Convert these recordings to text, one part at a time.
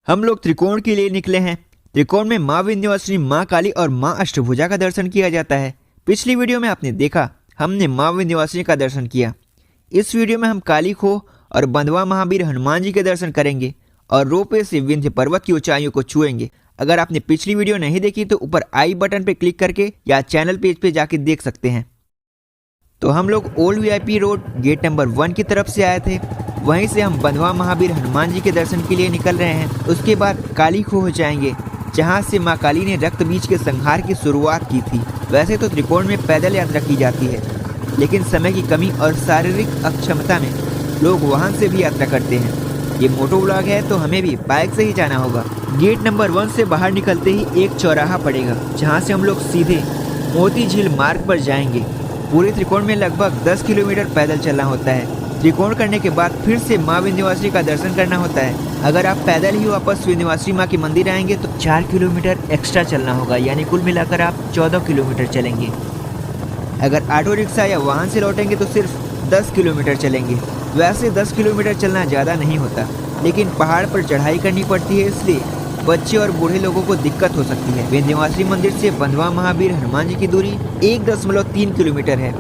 हम लोग त्रिकोण के लिए निकले हैं। त्रिकोण में माँ विंध्यवासिनी, माँ काली और माँ अष्टभुजा का दर्शन किया जाता है। पिछली वीडियो में आपने देखा हमने माँ विंध्यवासिनी का दर्शन किया। इस वीडियो में हम काली खोह और बंधवा महावीर हनुमान जी के दर्शन करेंगे और रोपवे से विंध्य पर्वत की ऊंचाइयों को छुएंगे। अगर आपने पिछली वीडियो नहीं देखी तो ऊपर आई बटन पर क्लिक करके या चैनल पेज पे जाके देख सकते हैं। तो हम लोग old VIP road gate number 1 की तरफ से आए थे। वहीं से हम बंधवा महावीर हनुमान जी के दर्शन के लिए निकल रहे हैं। उसके बाद काली खोह जाएंगे, जहां से मां काली ने रक्त बीज के संहार की शुरुआत की थी। वैसे तो त्रिकोण में पैदल यात्रा की जाती है, लेकिन समय की कमी और शारीरिक अक्षमता में लोग वाहन से भी यात्रा करते हैं। ये मोटो व्लॉग है तो हमें भी बाइक से ही जाना होगा। गेट नंबर 1 से बाहर निकलते ही एक चौराहा पड़ेगा, जहाँ से हम लोग सीधे मोती झील मार्ग पर जाएंगे। पूरे त्रिकोण में लगभग 10 किलोमीटर पैदल चलना होता है। त्रिकोण करने के बाद फिर से माँ विंध्यवासिनी का दर्शन करना होता है। अगर आप पैदल ही वापस विंध्यवासिनी माँ के मंदिर आएंगे तो 4 किलोमीटर एक्स्ट्रा चलना होगा, यानी कुल मिलाकर आप 14 किलोमीटर चलेंगे। अगर ऑटो रिक्शा या वाहन से लौटेंगे तो सिर्फ 10 किलोमीटर चलेंगे। वैसे 10 किलोमीटर चलना ज़्यादा नहीं होता, लेकिन पहाड़ पर चढ़ाई करनी पड़ती है, इसलिए बच्चे और बूढ़े लोगों को दिक्कत हो सकती है। विंध्यवासिनी मंदिर से बंधवा महावीर हनुमान जी की दूरी 1.3 किलोमीटर है,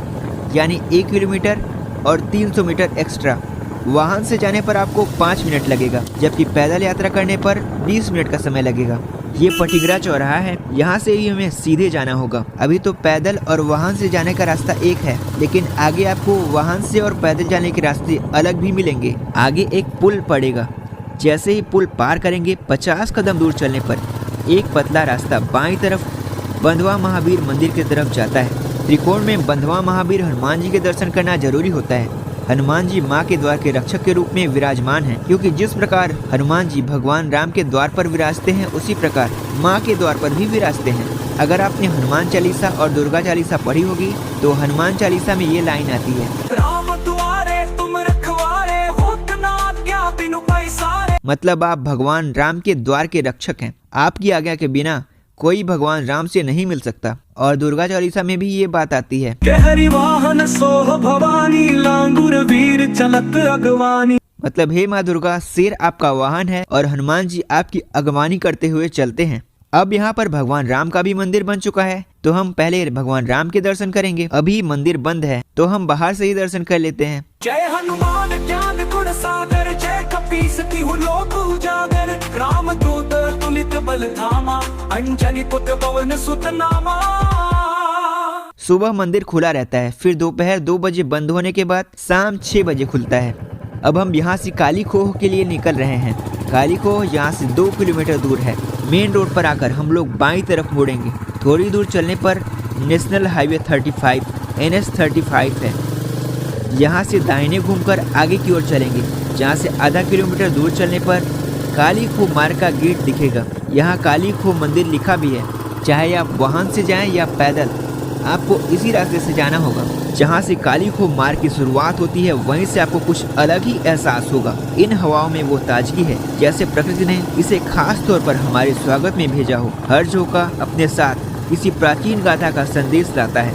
यानी 1 किलोमीटर और 300 मीटर एक्स्ट्रा। वाहन से जाने पर आपको 5 मिनट लगेगा, जबकि पैदल यात्रा करने पर 20 मिनट का समय लगेगा। ये पटिगरा चौराहा है, यहाँ से ही हमें सीधे जाना होगा। अभी तो पैदल और वाहन से जाने का रास्ता एक है, लेकिन आगे आपको वाहन से और पैदल जाने के रास्ते अलग भी मिलेंगे। आगे एक पुल पड़ेगा, जैसे ही पुल पार करेंगे 50 कदम दूर चलने पर एक पतला रास्ता बाईं तरफ बंधवा महावीर मंदिर की तरफ जाता है। त्रिकोण में बंधवा महावीर हनुमान जी के दर्शन करना जरूरी होता है। हनुमान जी माँ के द्वार के रक्षक के रूप में विराजमान हैं, क्योंकि जिस प्रकार हनुमान जी भगवान राम के द्वार पर विराजते हैं, उसी प्रकार माँ के द्वार पर भी विराजते हैं। अगर आपने हनुमान चालीसा और दुर्गा चालीसा पढ़ी होगी तो हनुमान चालीसा में ये लाइन आती है, मतलब आप भगवान राम के द्वार के रक्षक हैं। आपकी आज्ञा के बिना कोई भगवान राम से नहीं मिल सकता। और दुर्गा चालीसा में भी ये बात आती है, वाहन सोह भवानी लांगुर वीर चलत अगवानी, मतलब हे माँ दुर्गा, शेर आपका वाहन है और हनुमान जी आपकी अगवानी करते हुए चलते हैं। अब यहाँ पर भगवान राम का भी मंदिर बन चुका है, तो हम पहले भगवान राम के दर्शन करेंगे। अभी मंदिर बंद है तो हम बाहर से ही दर्शन कर लेते हैं। जय हनुमान ज्ञान गुण सागर, जय कपीसती लोक उजागर, राम दूत तुलित बल धामा, अंजनी पुत्र पवन सुत नामा। सुबह मंदिर खुला रहता है, फिर दोपहर 2 बजे बंद होने के बाद शाम 6 बजे खुलता है। अब हम यहाँ से काली खोह के लिए निकल रहे हैं। काली खोह यहाँ से 2 किलोमीटर दूर है। मेन रोड पर आकर हम लोग बाईं तरफ मुड़ेंगे। थोड़ी दूर चलने पर नेशनल हाईवे 35 NH 35 है। यहाँ से दाहिने घूमकर आगे की ओर चलेंगे, जहाँ से आधा किलोमीटर दूर चलने पर काली खोह मार्ग का गेट दिखेगा। यहाँ काली खोह मंदिर लिखा भी है। चाहे आप वाहन से जाएं या पैदल, आपको इसी रास्ते से जाना होगा। जहाँ से काली खोह मार्ग की शुरुआत होती है, वहीं से आपको कुछ अलग ही एहसास होगा। इन हवाओं में वो ताजगी है, जैसे प्रकृति ने इसे खास तौर पर हमारे स्वागत में भेजा हो। हर झोंका अपने साथ किसी प्राचीन गाथा का संदेश लाता है,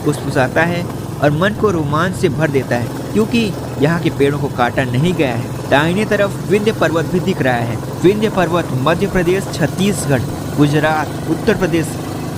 फुसफुसाता है और मन को रोमांच से भर देता है, क्योंकि यहाँ के पेड़ों को काटा नहीं गया है। दाहिने तरफ विंध्य पर्वत भी दिख रहा है। विंध्य पर्वत मध्य प्रदेश, छत्तीसगढ़, गुजरात, उत्तर प्रदेश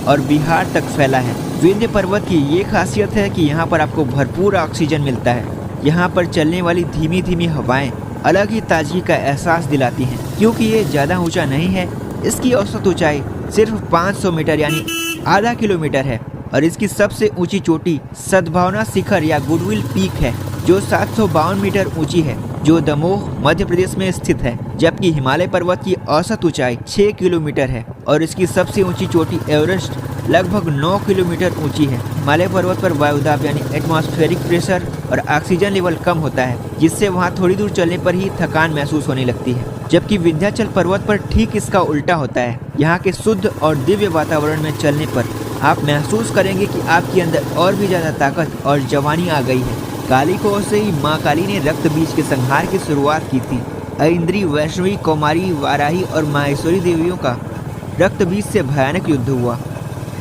और बिहार तक फैला है। विंध्य पर्वत की ये खासियत है कि यहाँ पर आपको भरपूर ऑक्सीजन मिलता है। यहाँ पर चलने वाली धीमी धीमी हवाएं अलग ही ताजगी का एहसास दिलाती हैं। क्योंकि ये ज़्यादा ऊंचा नहीं है, इसकी औसत ऊंचाई सिर्फ 500 मीटर यानी आधा किलोमीटर है। और इसकी सबसे ऊंची चोटी सद्भावना शिखर या गुडविल पीक है, जो 752 मीटर ऊंची है, जो दमोह मध्य प्रदेश में स्थित है। जबकि हिमालय पर्वत की औसत ऊंचाई 6 किलोमीटर है और इसकी सबसे ऊंची चोटी एवरेस्ट लगभग 9 किलोमीटर ऊंची है। हिमालय पर्वत पर वायुदाब यानी एटमॉस्फेरिक प्रेशर और ऑक्सीजन लेवल कम होता है, जिससे वहां थोड़ी दूर चलने पर ही थकान महसूस होने लगती है। जबकि विंध्याचल पर्वत पर ठीक इसका उल्टा होता है। यहाँ के शुद्ध और दिव्य वातावरण में चलने पर आप महसूस करेंगे कि आपके अंदर और भी ज्यादा ताकत और जवानी आ गई है। काली खोह से ही माँ काली ने रक्त बीज के संहार की शुरुआत की थी। ऐन्द्री, वैष्णवी, कौमारी, वाराही और माहेश्वरी देवियों का रक्त बीज से भयानक युद्ध हुआ।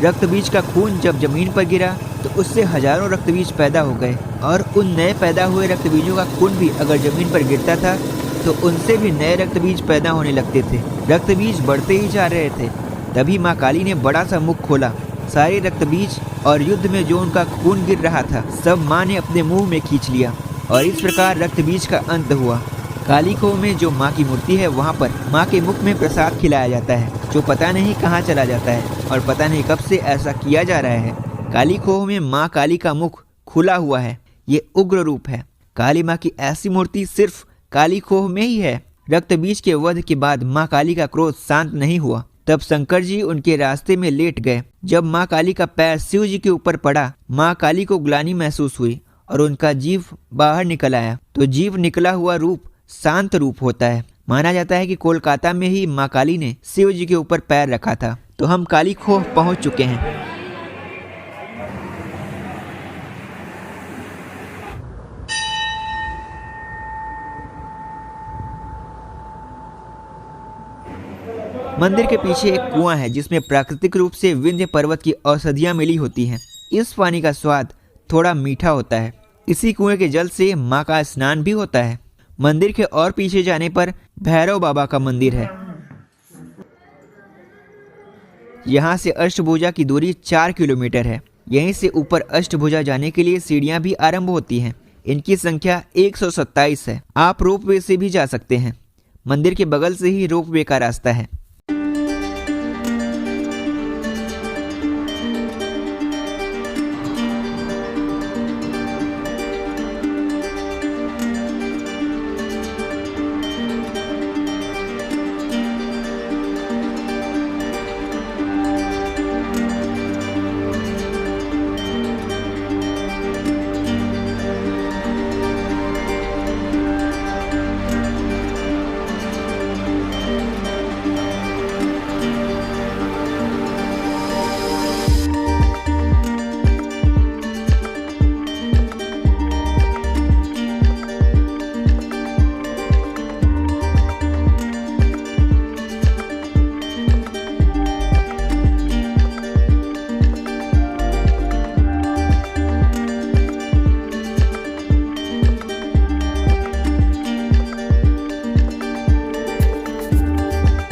रक्त बीज का खून जब जमीन पर गिरा तो उससे हजारों रक्त बीज पैदा हो गए, और उन नए पैदा हुए रक्त बीजों का खून भी अगर जमीन पर गिरता था तो उनसे भी नए रक्त बीज पैदा होने लगते थे। रक्त बीज बढ़ते ही जा रहे थे। तभी माँ काली ने बड़ा सा मुख खोला। सारे रक्त बीज और युद्ध में जो उनका खून गिर रहा था सब माँ ने अपने मुंह में खींच लिया और इस प्रकार रक्त बीज का अंत हुआ। काली खोह में जो माँ की मूर्ति है वहाँ पर माँ के मुख में प्रसाद खिलाया जाता है जो पता नहीं कहाँ चला जाता है और पता नहीं कब से ऐसा किया जा रहा है। काली खोह में माँ काली का मुख खुला हुआ है। ये उग्र रूप है। काली माँ की ऐसी मूर्ति सिर्फ काली खोह में ही है। रक्त बीज के वध के बाद माँ काली का क्रोध शांत नहीं हुआ। तब शंकर जी उनके रास्ते में लेट गए। जब माँ काली का पैर शिव जी के ऊपर पड़ा, माँ काली को ग्लानि महसूस हुई और उनका जीव बाहर निकल आया। तो जीव निकला हुआ रूप शांत रूप होता है। माना जाता है कि कोलकाता में ही माँ काली ने शिव जी के ऊपर पैर रखा था। तो हम काली खोह पहुंच चुके हैं। मंदिर के पीछे एक कुआं है जिसमें प्राकृतिक रूप से विंध्य पर्वत की औषधियां मिली होती हैं। इस पानी का स्वाद थोड़ा मीठा होता है। इसी कुएं के जल से माँ का स्नान भी होता है। मंदिर के और पीछे जाने पर भैरव बाबा का मंदिर है। यहाँ से अष्टभुजा की दूरी 4 किलोमीटर है। यहीं से ऊपर अष्टभुजा जाने के लिए सीढ़ियां भी आरंभ होती हैं। इनकी संख्या 127 है। आप रोपवे से भी जा सकते हैं। मंदिर के बगल से ही रोपवे का रास्ता है।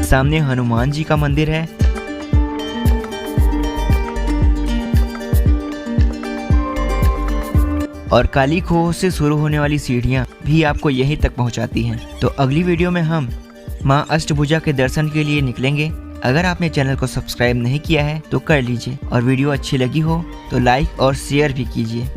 सामने हनुमान जी का मंदिर है। और काली खोह से शुरू होने वाली सीढ़ियां भी आपको यहीं तक पहुंचाती हैं। तो अगली वीडियो में हम मां अष्टभुजा के दर्शन के लिए निकलेंगे। अगर आपने चैनल को सब्सक्राइब नहीं किया है तो कर लीजिए और वीडियो अच्छी लगी हो तो लाइक और शेयर भी कीजिए।